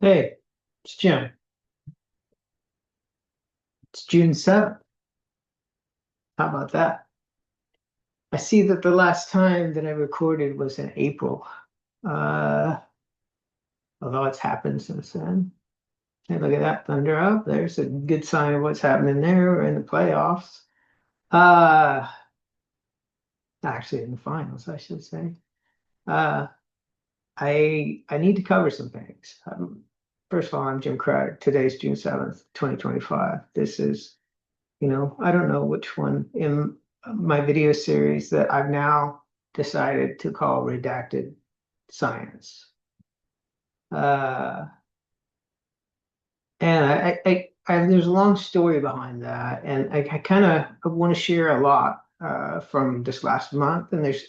Hey, it's Jim. It's June 7th. How about that? I see that the last time that I recorded was in April. Uh, Although it's happened since then. Hey, look at that thunder up. There's a good sign of what's happening there. We're in the playoffs. Uh, Actually in the finals, I should say. Uh, I need to cover some things. First of all, I'm Jim Craddock. Today's June 7th, 2025. This is I don't know which one in my video series that I've now decided to call redacted science. Uh, and there's a long story behind that, and I kind of want to share a lot from this last month. And there's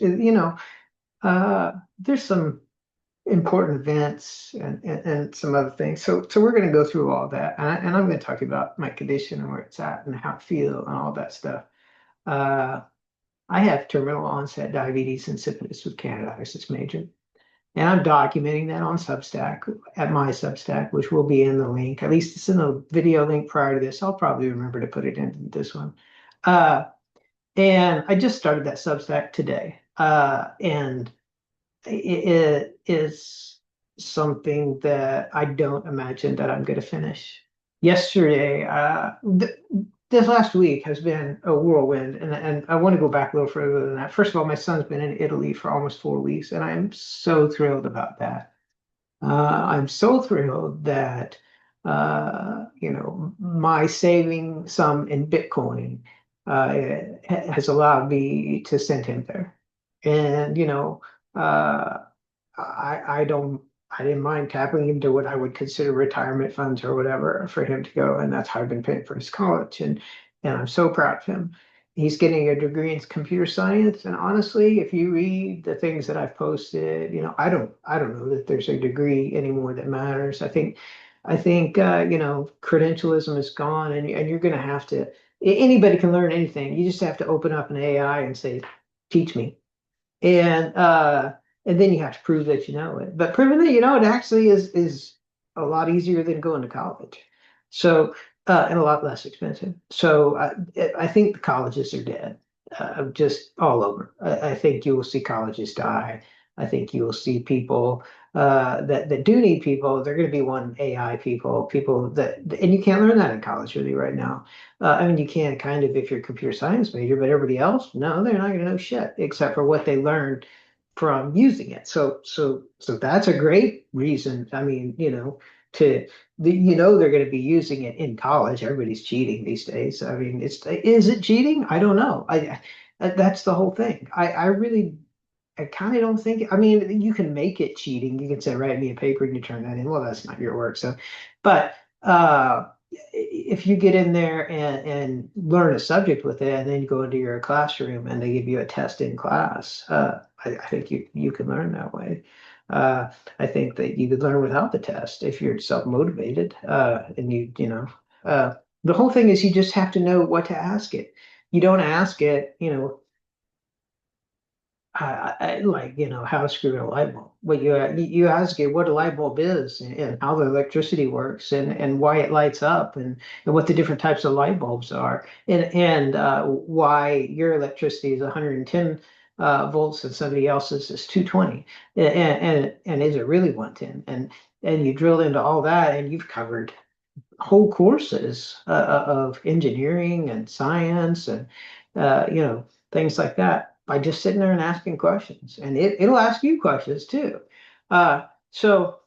some important events and some other things. So we're going to go through all that, and I'm going to talk about my condition and where it's at and how I feel and all that stuff. Uh, I have terminal onset diabetes insipidus with candidiasis major, and I'm documenting that on Substack at my Substack, which will be in the link. At least it's in the video link prior to this. I'll probably remember to put it in this one. Uh, and I just started that Substack today, and it is something that I don't imagine that I'm going to finish. Yesterday, this last week has been a whirlwind, and I want to go back a little further than that. First of all, my son's been in Italy for almost 4 weeks, and I'm so thrilled about that. I'm so thrilled that my saving some in Bitcoin has allowed me to send him there. And uh, I don't I didn't mind tapping into what I would consider retirement funds or whatever for him to go, and that's how I've been paying for his college. And I'm so proud of him. He's getting a degree in computer science, and honestly, if you read the things that I've posted, I don't know that there's a degree anymore that matters. I think credentialism is gone, and you're going to have to. Anybody can learn anything. You just have to open up an AI and say, "Teach me." and and then you have to prove that you know it. But proving that you know it actually is a lot easier than going to college. So and a lot less expensive. So I think the colleges are dead, just all over. I think you will see colleges die. I think you will see people that do need people. They're going to be one AI people that, and you can't learn that in college really right now. I mean, you can kind of if you're a computer science major, but everybody else, no, they're not going to know shit except for what they learned from using it. So that's a great reason. I mean, to they're going to be using it in college. Everybody's cheating these days. I mean, is it cheating? I don't know. That's the whole thing. I kind of don't think. I mean, you can make it cheating. You can say, write me a paper and you turn that in. Well, that's not your work. So, but if you get in there and learn a subject with it, and then you go into your classroom and they give you a test in class, I think you can learn that way. Uh, I think that you could learn without the test if you're self-motivated. And the whole thing is you just have to know what to ask it. You don't ask it, like how to screw in a light bulb. What you ask it what a light bulb is and how the electricity works and why it lights up and what the different types of light bulbs are and why your electricity is 110 volts and somebody else's is 220 and is it really 110 and you drill into all that and you've covered whole courses of engineering and science and things like that by just sitting there and asking questions, and it'll ask you questions too. So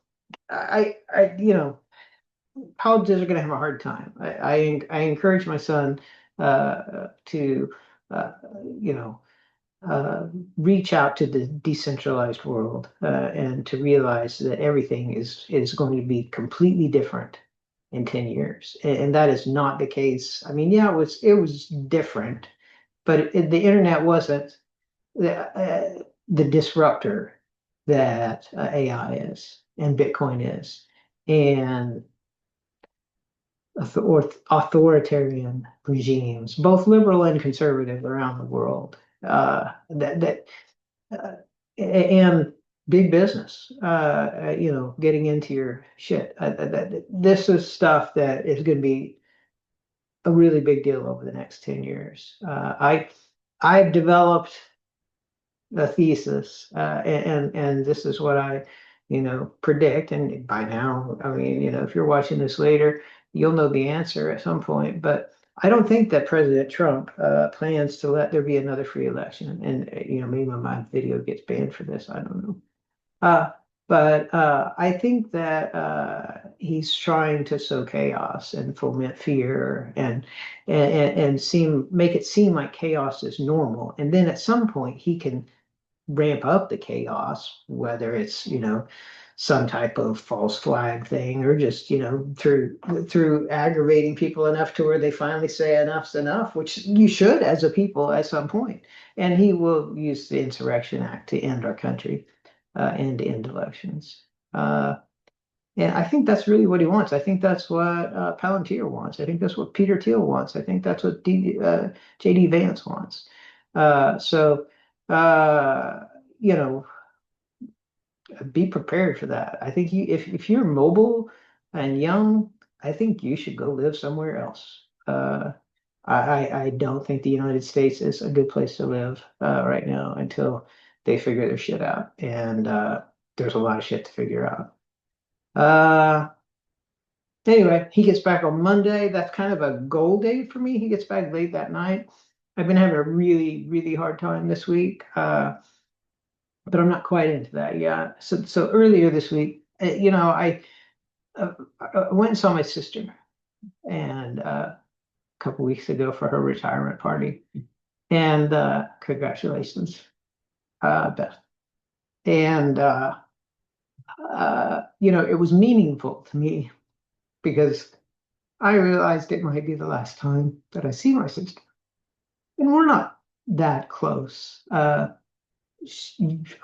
colleges are going to have a hard time. I encourage my son to uh, you know uh, reach out to the decentralized world and to realize that everything is going to be completely different in 10 years. And that is not the case. I mean, yeah, it was different, but the internet wasn't the disruptor that AI is and Bitcoin is. And authoritarian regimes, both liberal and conservative around the world. That uh, and big business, getting into your shit. This is stuff that is going to be a really big deal over the next 10 years. I've developed a thesis, and this is what I, predict. And by now, I mean, if you're watching this later, you'll know the answer at some point. But I don't think that President Trump plans to let there be another free election. And maybe my video gets banned for this. I don't know. Uh, but I think that he's trying to sow chaos and foment fear and make it seem like chaos is normal. And then at some point he can ramp up the chaos, whether it's, some type of false flag thing or just, through aggravating people enough to where they finally say enough's enough, which you should as a people at some point. And he will use the Insurrection Act to end our country, and to end elections. And I think that's really what he wants. I think that's what Palantir wants. I think that's what Peter Thiel wants. I think that's what JD Vance wants. So, uh, you know, be prepared for that. I think if you're mobile and young, I think you should go live somewhere else. I don't think the United States is a good place to live right now until they figure their shit out. And there's a lot of shit to figure out. Uh, anyway, he gets back on Monday. That's kind of a goal day for me. He gets back late that night. I've been having a really, really hard time this week, but I'm not quite into that yet. So earlier this week, I went and saw my sister, and a couple weeks ago for her retirement party. And congratulations, Beth. And it was meaningful to me because I realized it might be the last time that I see my sister. And we're not that close. I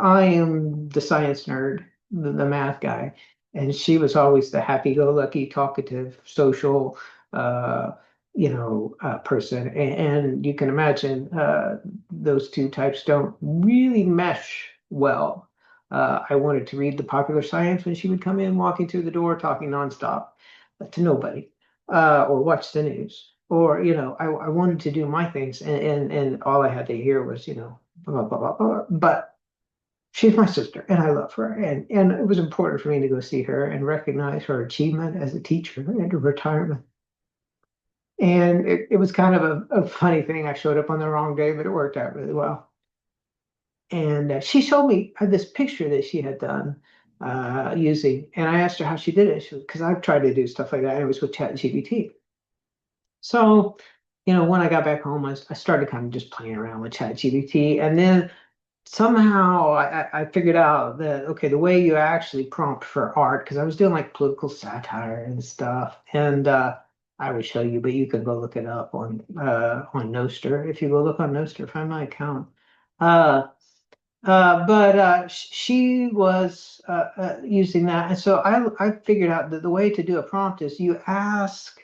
am the science nerd, the math guy, and she was always the happy-go-lucky, talkative, social, person. And you can imagine those two types don't really mesh well. I wanted to read the popular science when she would come in, walking through the door, talking nonstop to nobody, or watch the news. Or, I wanted to do my things, and all I had to hear was, blah, blah, blah, blah. But she's my sister and I love her. And it was important for me to go see her and recognize her achievement as a teacher and her retirement. And it was kind of a funny thing. I showed up on the wrong day, but it worked out really well. And she showed me this picture that she had done using, and I asked her how she did it. Because I've tried to do stuff like that, and it was with ChatGPT. So, when I got back home, I started kind of just playing around with ChatGPT, and then somehow I figured out that, okay, the way you actually prompt for art, because I was doing like political satire and stuff, and I would show you, but you can go look it up on Noster. If you go look on Noster, find my account. Uh, but she was using that, and so I figured out that the way to do a prompt is you ask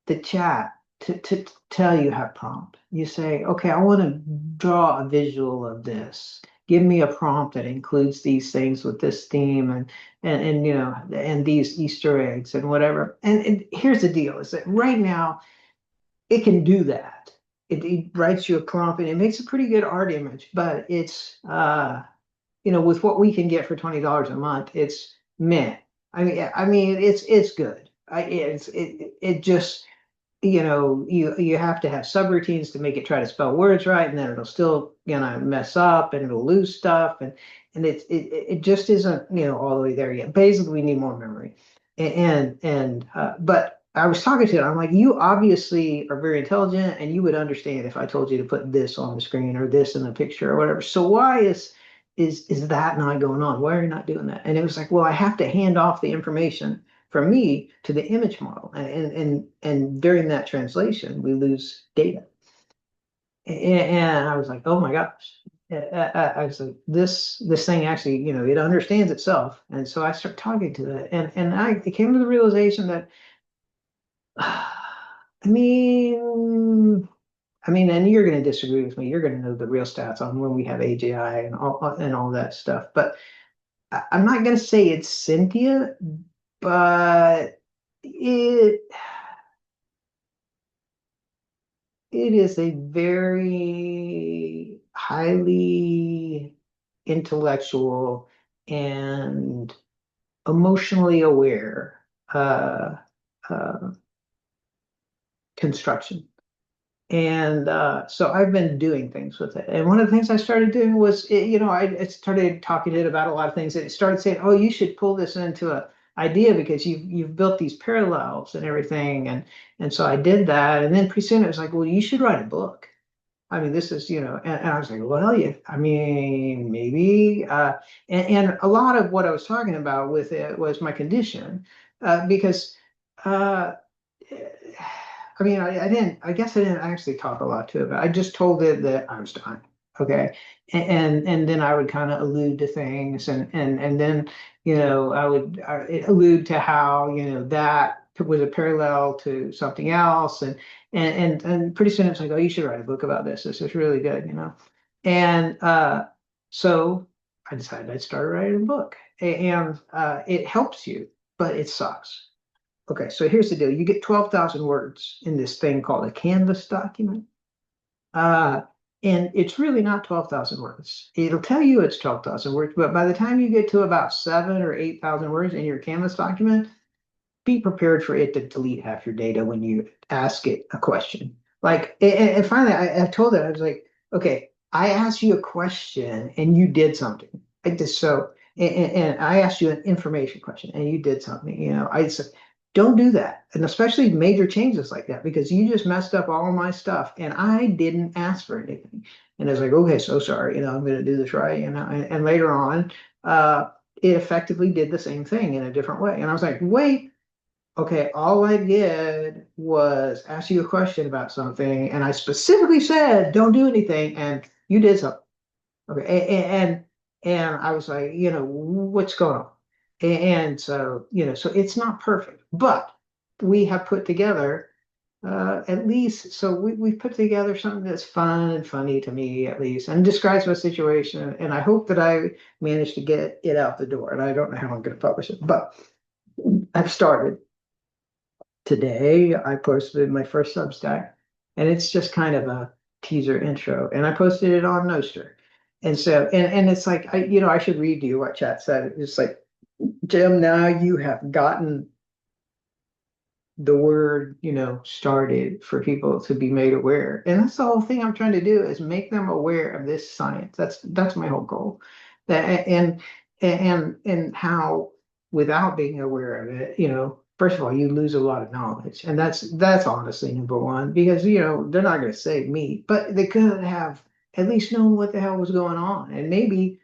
the chat to tell you how to prompt. You say, okay, I want to draw a visual of this. Give me a prompt that includes these things with this theme and these Easter eggs and whatever. And here's the deal: is that right now it can do that. It writes you a prompt and it makes a pretty good art image, but it's with what we can get for $20 a month, it's meh. I mean, it's good. It just you have to have subroutines to make it try to spell words right, and then it'll still mess up and it'll lose stuff, and it just isn't all the way there yet. Basically, we need more memory, but I was talking to it. I'm like, you obviously are very intelligent, and you would understand if I told you to put this on the screen or this in the picture or whatever. So why is that not going on? Why are you not doing that? And it was like, well, I have to hand off the information from me to the image model. And during that translation, we lose data. And I was like, oh my gosh. I was like, this thing actually, it understands itself. And so I start talking to it. And I came to the realization that, I mean, I mean, and you're going to disagree with me. You're going to know the real stats on when we have AGI and all that stuff. But I'm not going to say it's sentient, but it it is a very highly intellectual and emotionally aware uh, uh, construction. And so I've been doing things with it. And one of the things I started doing was, I started talking to it about a lot of things. And it started saying, "Oh, you should pull this into a idea because you've built these parallels and everything." And so I did that. And then pretty soon it was like, "Well, you should write a book." I mean, this is, and I was like, "Well, yeah, I mean, maybe." And a lot of what I was talking about with it was my condition, because. Uh, I mean, I guess I didn't actually talk a lot to it, but I just told it that I was done. Okay. And then I would kind of allude to things and then, I would allude to how, that was a parallel to something else. And pretty soon it's like, "Oh, you should write a book about this. This is really good. And so I decided I'd start writing a book. And it helps you, but it sucks. Okay, so here's the deal. You get 12,000 words in this thing called a Canvas document. Uh, and it's really not 12,000 words. It'll tell you it's 12,000 words, but by the time you get to about 7 or 8,000 words in your Canvas document, be prepared for it to delete half your data when you ask it a question. Like, and finally, I told it, I was like, "Okay, I asked you a question and you did something. I just so, and I asked you an information question and you did something. I said, don't do that, and especially major changes like that because you just messed up all my stuff and I didn't ask for anything." And I was like, "Okay, so sorry. I'm going to do this right." And later on, it effectively did the same thing in a different way. And I was like, "Wait." Okay, all I did was ask you a question about something, and I specifically said, "Don't do anything," and you did something. Okay, and I was like, "What's going on?" And so, so it's not perfect, but we have put together at least, so we put together something that's fun and funny to me, at least, and describes my situation. And I hope that I managed to get it out the door. And I don't know how I'm going to publish it, but I've started. Today I posted my first Substack, and it's just kind of a teaser intro, and I posted it on Nostr. And so, and it's like, I should read to you what chat said. It's like, "Jim, now you have gotten the word, started for people to be made aware." And that's the whole thing I'm trying to do is make them aware of this science. That's my whole goal. That and how without being aware of it, first of all, you lose a lot of knowledge. And that's honestly number one, because they're not going to save me, but they could have at least known what the hell was going on and maybe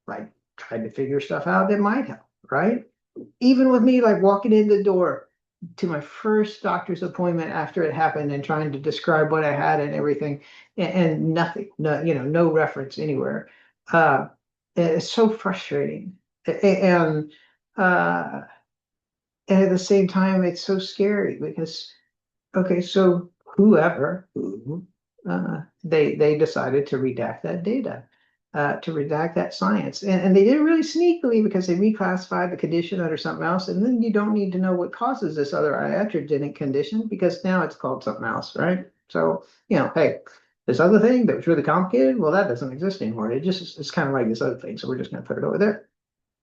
like tried to figure stuff out that might help, right? Even with me like walking in the door to my first doctor's appointment after it happened and trying to describe what I had and everything, and nothing, no, no reference anywhere. Uh, it's so frustrating, and uh, and at the same time, it's so scary because okay, so who they decided to redact that data, to redact that science, and they did it really sneakily because they reclassified the condition under something else, and then you don't need to know what causes this other iatrogenic condition because now it's called something else, right? So hey, this other thing that was really complicated, well, that doesn't exist anymore. It's kind of like this other thing, so we're just going to put it over there.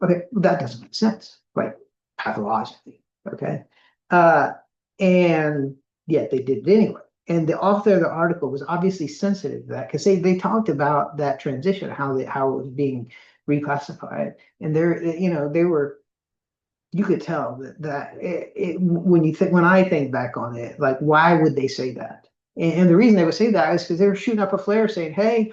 Okay, well, that doesn't make sense, like pathologically. Okay. Uh, and yet they did it anyway. And the author of the article was obviously sensitive to that because they talked about that transition, how it was being reclassified. And they were, you could tell that when when I think back on it, like, why would they say that? And the reason they would say that is because they were shooting up a flare saying, "Hey,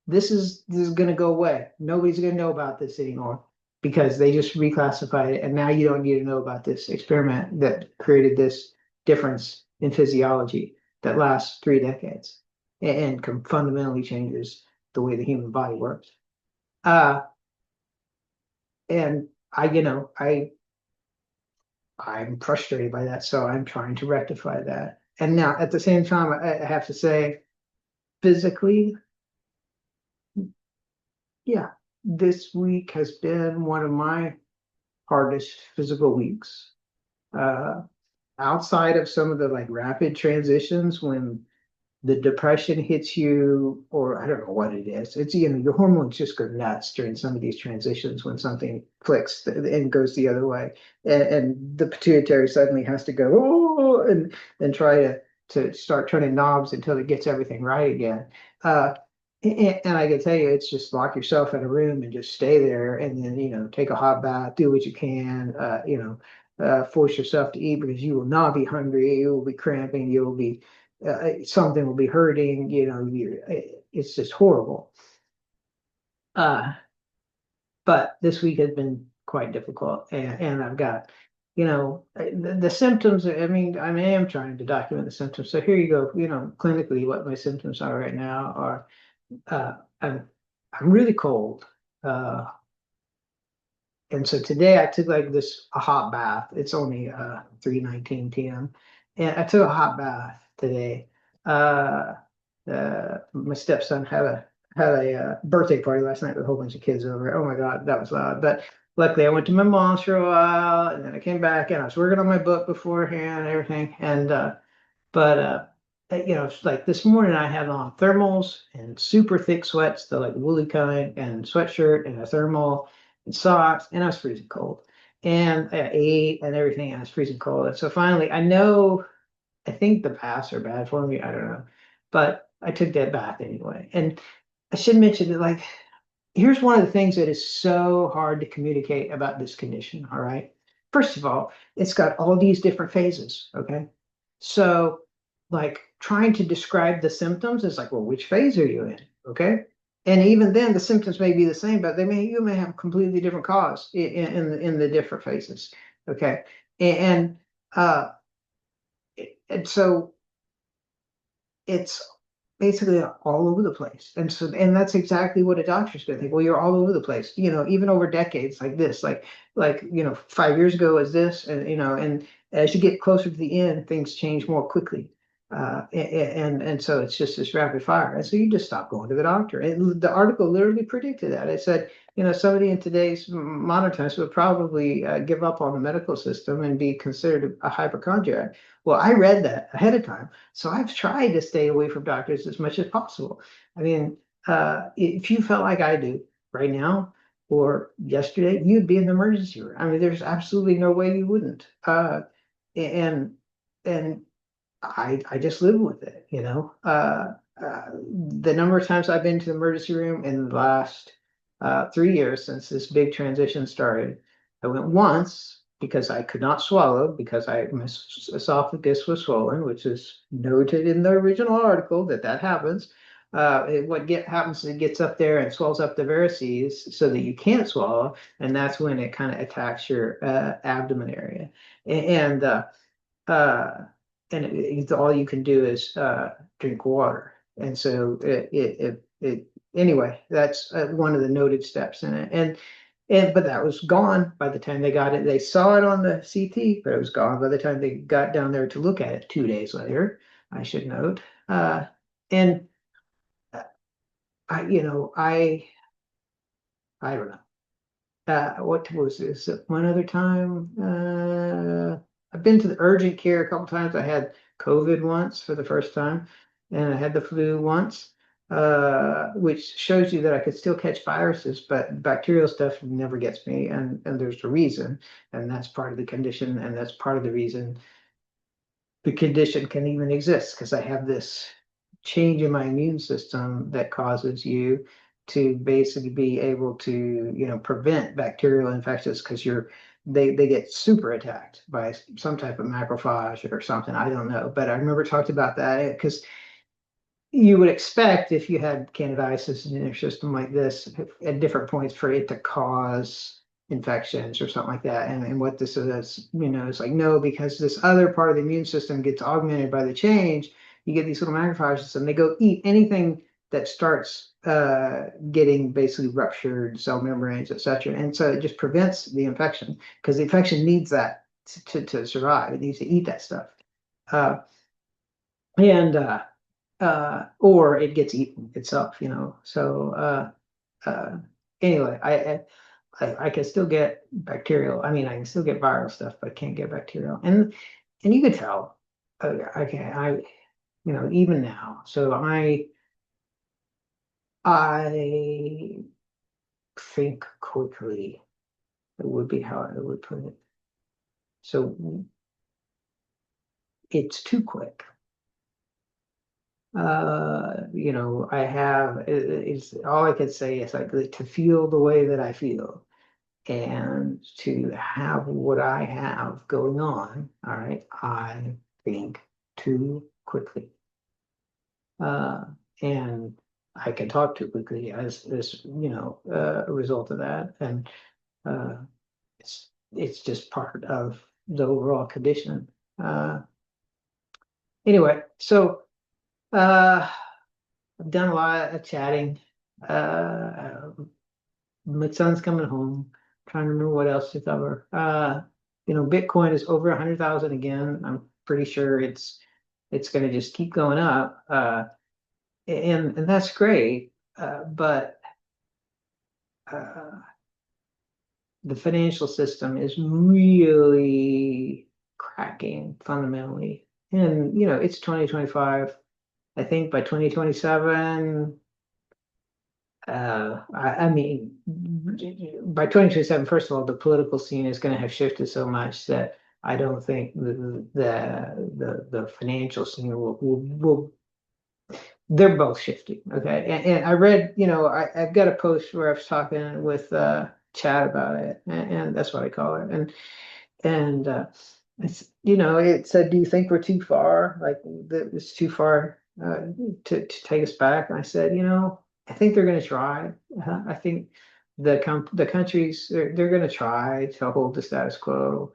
this is going to go away. Nobody's going to know about this anymore because they just reclassified it, and now you don't need to know about this experiment that created this difference in physiology that lasts 3 decades and fundamentally changes the way the human body works." Uh, and I'm frustrated by that, so I'm trying to rectify that. And now at the same time, I have to say, physically, yeah, this week has been one of my hardest physical weeks. Uh, Outside of some of the like rapid transitions when the depression hits you, or I don't know what it is. It's, your hormones just go nuts during some of these transitions when something clicks and goes the other way, and the pituitary suddenly has to go oh and try to start turning knobs until it gets everything right again. Uh, and I can tell you, it's just lock yourself in a room and just stay there, and then take a hot bath, do what you can, force yourself to eat because you will not be hungry, you will be cramping, you will be something will be hurting, it's just horrible. Uh, but this week has been quite difficult, and I've got, the symptoms. I am trying to document the symptoms. So here you go. Clinically, what my symptoms are right now are, uh, I'm really cold. Uh, And so today I took like a hot bath. It's only 3:19 p.m. And I took a hot bath today. Uh my stepson had a birthday party last night with a whole bunch of kids over. Oh my God, that was loud. But luckily I went to my mom's for a while and then I came back and I was working on my book beforehand and everything. But it's like this morning I had on thermals and super thick sweats, the like woolly kind, and sweatshirt and a thermal and socks, and I was freezing cold. And I ate and everything, and I was freezing cold. And so finally, I think the baths are bad for me. I don't know, but I took that bath anyway. And I should mention that, like, here's one of the things that is so hard to communicate about this condition. All right. First of all, it's got all these different phases. Okay. So, like, trying to describe the symptoms is like, well, which phase are you in? Okay. And even then, the symptoms may be the same, but you may have a completely different cause in the different phases. Okay. And, uh, and so it's basically all over the place. And that's exactly what a doctor's gonna think. Well, you're all over the place, even over decades like this, like 5 years ago is this, and as you get closer to the end, things change more quickly. And so it's just this rapid fire. And so you just stop going to the doctor. And the article literally predicted that. It said, somebody in today's modern times would probably give up on the medical system and be considered a hypochondriac. Well, I read that ahead of time. So I've tried to stay away from doctors as much as possible. I mean, if you felt like I do right now or yesterday, you'd be in the emergency room. I mean, there's absolutely no way you wouldn't. And and I just live with it, the number of times I've been to the emergency room in the last 3 years since this big transition started. I went once because I could not swallow because my esophagus was swollen, which is noted in the original article that happens. Happens is it gets up there and swells up the varices so that you can't swallow, and that's when it kind of attacks your abdomen area. And uh, all you can do is drink water. And so anyway, that's one of the noted steps in it. But that was gone by the time they got it. They saw it on the CT, but it was gone by the time they got down there to look at it 2 days later, I should note. And I don't know. What was this? One other time, I've been to the urgent care a couple times. I had COVID once for the first time, and I had the flu once, which shows you that I could still catch viruses, but bacterial stuff never gets me, and there's a reason, and that's part of the condition, and that's part of the reason the condition can even exist because I have this change in my immune system that causes you to basically be able to, prevent bacterial infections because they get super attacked by some type of macrophage or something. I don't know, but I remember talked about that because you would expect if you had candidiasis in your system like this at different points for it to cause infections or something like that. And what this is, it's like, no, because this other part of the immune system gets augmented by the change. You get these little macrophages and they go eat anything that starts getting basically ruptured cell membranes, etc. And so it just prevents the infection because the infection needs that to survive. It needs to eat that stuff. Uh, and or it gets eaten itself, So anyway, I can still get bacterial. I mean, I can still get viral stuff, but I can't get bacterial. And you could tell, I can I even now. So I think quickly. It would be how I would put it. So it's too quick. I have it's all I could say is like to feel the way that I feel and to have what I have going on. All right, I think too quickly. Uh, and I can talk too quickly as a result of that. And uh, it's just part of the overall condition. Uh, anyway, so I've done a lot of chatting. Uh, my son's coming home. Trying to remember what else to cover. Bitcoin is over 100,000 again. I'm pretty sure it's going to just keep going up, and that's great. But uh, the financial system is really cracking fundamentally, and it's 2025. I think by 2027, I mean, by 2027, first of all, the political scene is going to have shifted so much that I don't think the financial scene will they're both shifting. Okay. And I read, I've got a post where I was talking with Chad about it, and that's what I call it. And it said, "Do you think we're too far? Like that it's too far to take us back?" And I said, I think they're going to try. I think the countries they're going to try to hold the status quo,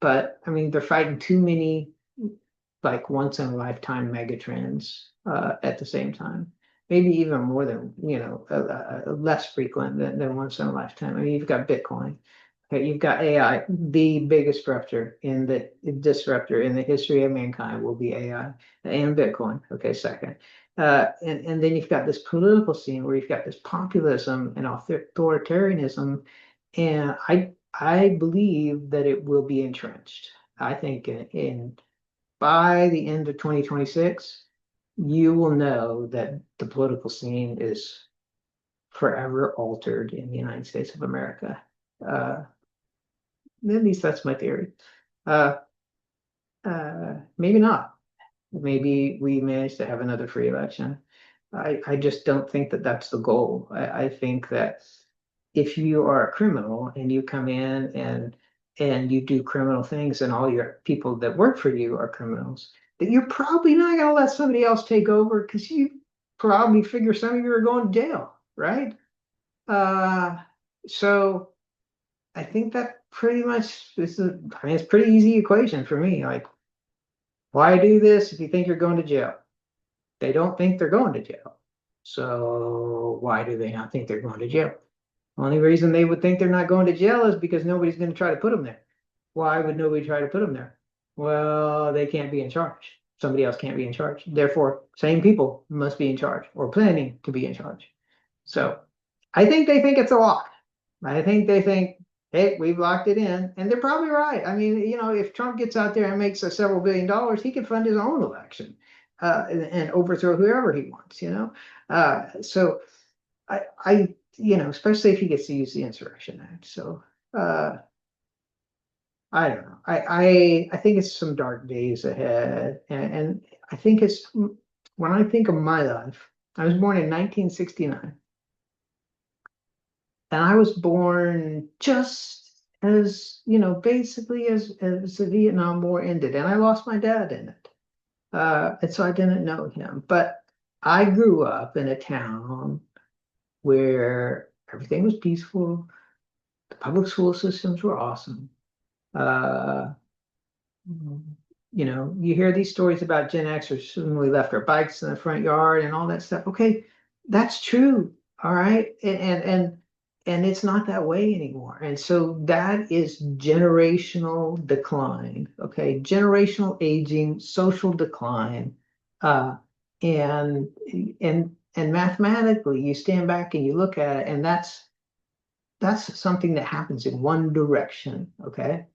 but I mean they're fighting too many like once in a lifetime mega trends at the same time. Maybe even more than, less frequent than once in a lifetime. I mean, you've got Bitcoin. Okay, you've got AI. The biggest disruptor in the history of mankind will be AI and Bitcoin. Okay, second. And then you've got this political scene where you've got this populism and authoritarianism, and I believe that it will be entrenched. I think in by the end of 2026, you will know that the political scene is forever altered in the United States of America. Uh, at least that's my theory. Uh, maybe not. Maybe we manage to have another free election. I just don't think that that's the goal. I think that if you are a criminal and you come in and you do criminal things and all your people that work for you are criminals, that you're probably not going to let somebody else take over because you probably figure some of you are going to jail, right? Uh, so I think that pretty much I mean, it's a pretty easy equation for me. Like, why do this if you think you're going to jail? They don't think they're going to jail. So why do they not think they're going to jail? Only reason they would think they're not going to jail is because nobody's going to try to put them there. Why would nobody try to put them there? Well, they can't be in charge. Somebody else can't be in charge. Therefore, same people must be in charge or planning to be in charge. So I think they think it's a lock. I think they think, hey, we've locked it in. And they're probably right. I mean, if Trump gets out there and makes a several $1 billion, he can fund his own election and overthrow whoever he wants. So especially if he gets to use the Insurrection Act. So uh, I don't know. I think it's some dark days ahead, and I think it's when I think of my life. I was born in 1969, and I was born just as basically as the Vietnam War ended, and I lost my dad in it, and so I didn't know him. But I grew up in a town where everything was peaceful. The public school systems were awesome. Uh, you hear these stories about Gen Xers when we left our bikes in the front yard and all that stuff. Okay, that's true. All right. And it's not that way anymore. And so that is generational decline. Okay, generational aging, social decline. Uh, and and mathematically, you stand back and you look at it, and that's something that happens in one direction, okay?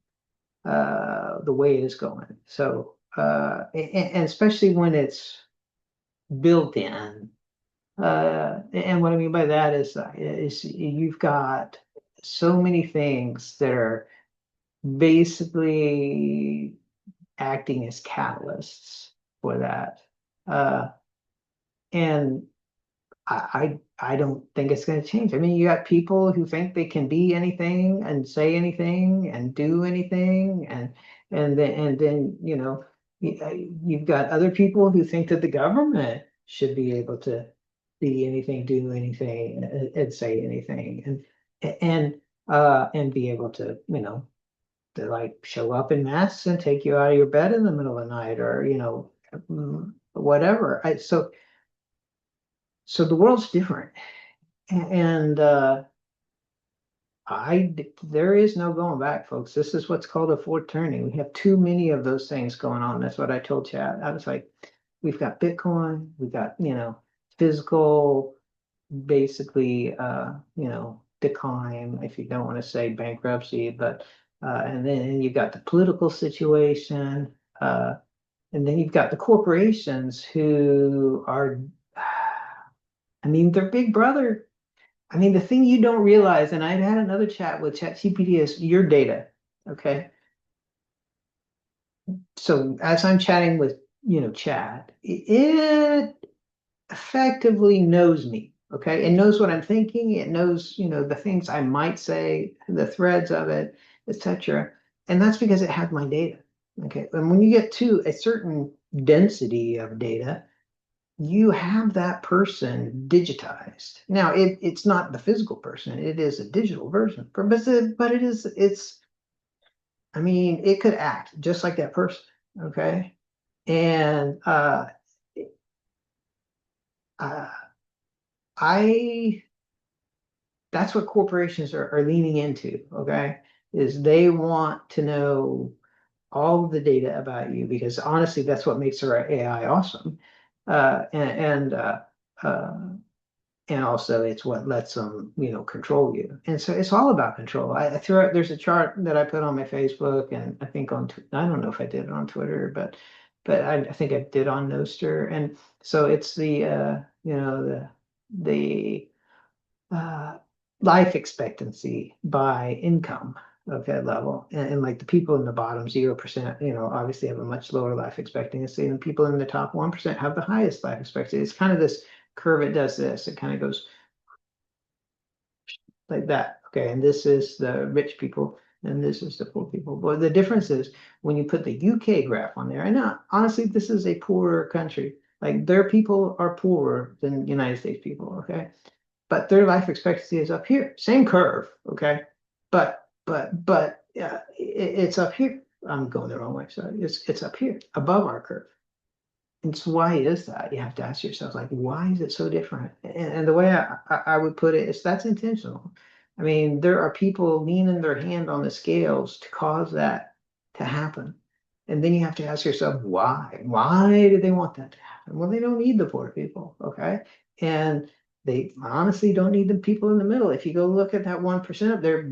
The way it is going. So, and especially when it's built in. And what I mean by that is you've got so many things that are basically acting as catalysts for that. Uh, and I don't think it's going to change. I mean, you got people who think they can be anything and say anything and do anything, and then you've got other people who think that the government should be able to be anything, do anything, and say anything, and be able to to like show up in masks and take you out of your bed in the middle of the night, or whatever. So the world's different. And there is no going back, folks. This is what's called a fourth turning. We have too many of those things going on. That's what I told Chad. I was like, we've got Bitcoin, we've got, physical, basically, decline, if you don't want to say bankruptcy, but and then you've got the political situation, and then you've got the corporations who are, I mean, they're big brother. I mean, the thing you don't realize, and I had another chat with ChatGPT, is your data. Okay. So as I'm chatting with, Chat, it effectively knows me. Okay. It knows what I'm thinking. It knows, the things I might say, the threads of it, etc. And that's because it has my data. Okay. And when you get to a certain density of data, you have that person digitized. Now, it's not the physical person, it is a digital version, but I mean, it could act just like that person, okay? And uh, I, that's what corporations are leaning into, okay? Is they want to know all of the data about you, because honestly, that's what makes our AI awesome. And uh, and also it's what lets them control you, and so it's all about control. I threw out, there's a chart that I put on my Facebook, and I think I don't know if I did it on Twitter, but I think I did on Noster. And so it's the the uh life expectancy by income of that level, and like the people in the bottom 0%, obviously have a much lower life expectancy, and the people in the top 1% have the highest life expectancy. It's kind of this curve. It does this, it kind of goes like that. Okay, and this is the rich people, and this is the poor people. But the difference is when you put the UK graph on there, and now, honestly, this is a poorer country. Like their people are poorer than United States people, okay? But their life expectancy is up here. Same curve, okay? But it's up here. I'm going the wrong way. Sorry. It's up here, above our curve. And so why is that? You have to ask yourself, like, why is it so different? And the way I would put it is that's intentional. I mean, there are people leaning their hand on the scales to cause that to happen. And then you have to ask yourself, why? Why do they want that to happen? Well, they don't need the poor people, okay? And they honestly don't need the people in the middle. If you go look at that 1% up there,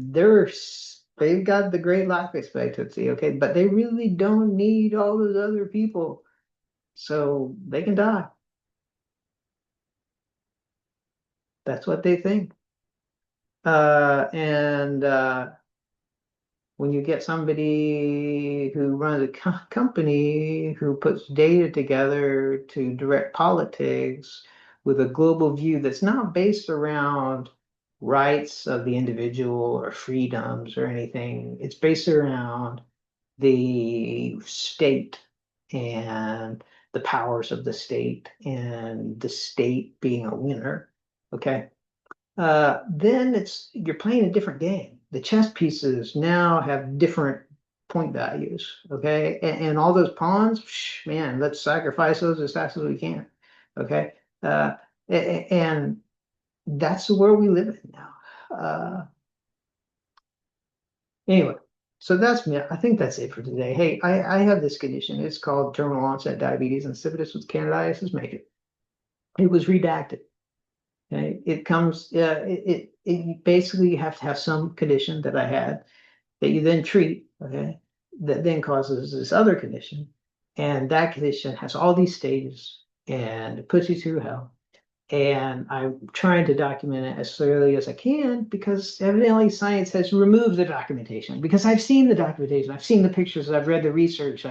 they've got the great life expectancy, okay? But they really don't need all those other people, so they can die. That's what they think. And when you get somebody who runs a company who puts data together to direct politics with a global view that's not based around rights of the individual or freedoms or anything, it's based around the state and the powers of the state and the state being a winner. Okay. Then you're playing a different game. The chess pieces now have different point values. Okay. And all those pawns, man, let's sacrifice those as fast as we can. Okay. And that's the world we live in now. Anyway, So that's me. I think that's it for today. Hey, I have this condition. It's called terminal onset diabetes insipidus with candidiasis major. It was redacted. Okay. It comes, it basically you have to have some condition that I had that you then treat, okay, that then causes this other condition. And that condition has all these stages and it puts you through hell. And I'm trying to document it as clearly as I can because evidently science has removed the documentation because I've seen the documentation, I've seen the pictures, I've read the research,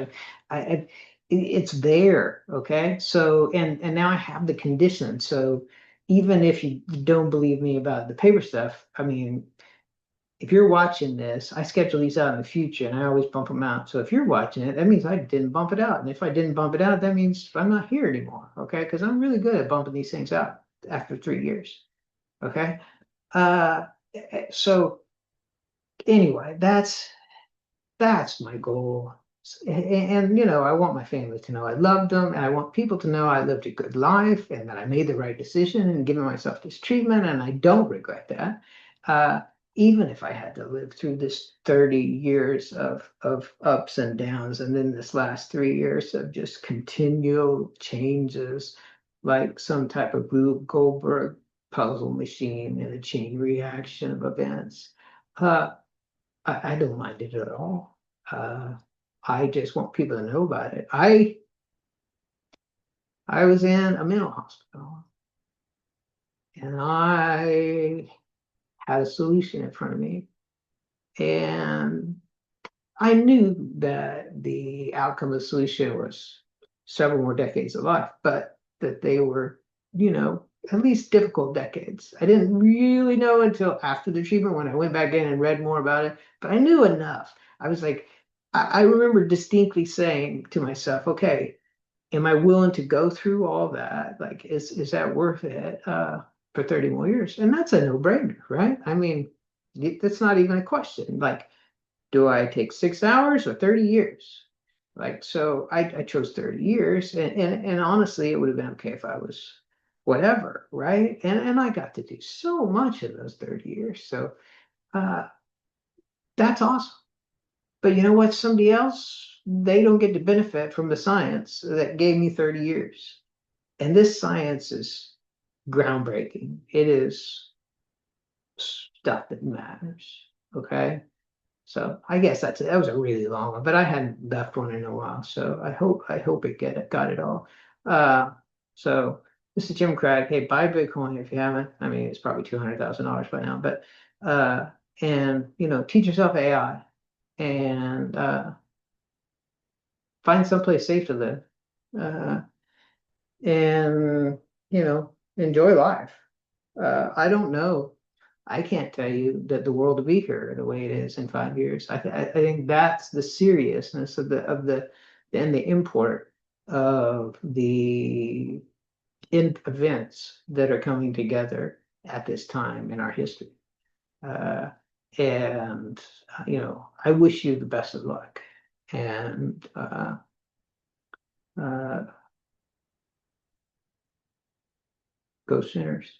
it's there, okay? So and now I have the condition. So even if you don't believe me about the paper stuff, I mean, if you're watching this, I schedule these out in the future and I always bump them out. So if you're watching it, that means I didn't bump it out. And if I didn't bump it out, that means I'm not here anymore. Okay. Because I'm really good at bumping these things out after 3 years. Okay. Uh, so anyway, that's my goal. And, I want my family to know I loved them, and I want people to know I lived a good life and that I made the right decision and given myself this treatment, and I don't regret that. Uh, Even if I had to live through this 30 years of ups and downs, and then this last 3 years of just continual changes, like some type of Rube Goldberg puzzle machine and a chain reaction of events. Uh, I don't mind it at all. I just want people to know about it. I was in a mental hospital and I had a solution in front of me. And I knew that the outcome of the solution was several more decades of life, but that they were, at least difficult decades. I didn't really know until after the treatment when I went back in and read more about it, but I knew enough. I was like, I remember distinctly saying to myself, okay, am I willing to go through all that? Like, is that worth it for 30 more years? And that's a no-brainer, right? I mean, that's not even a question. Like, do I take 6 hours or 30 years? Like, so I chose 30 years, and honestly, it would have been okay if I was whatever, right? And I got to do so much in those 30 years. So uh, that's awesome. But you know what? Somebody else, they don't get to benefit from the science that gave me 30 years. And this science is groundbreaking. It is stuff that matters. Okay. So I guess that was a really long one, but I hadn't left one in a while. So I hope it got it all. Uh so this is Jim Craig. Hey, buy Bitcoin if you haven't. I mean, it's probably $200,000 by now, but and teach yourself AI and find someplace safe to live. Uh and enjoy life. I don't know. I can't tell you that the world will be here the way it is in 5 years. I think that's the seriousness of the and the import of the events that are coming together at this time in our history. Uh, and I wish you the best of luck. And uh, go Sooners.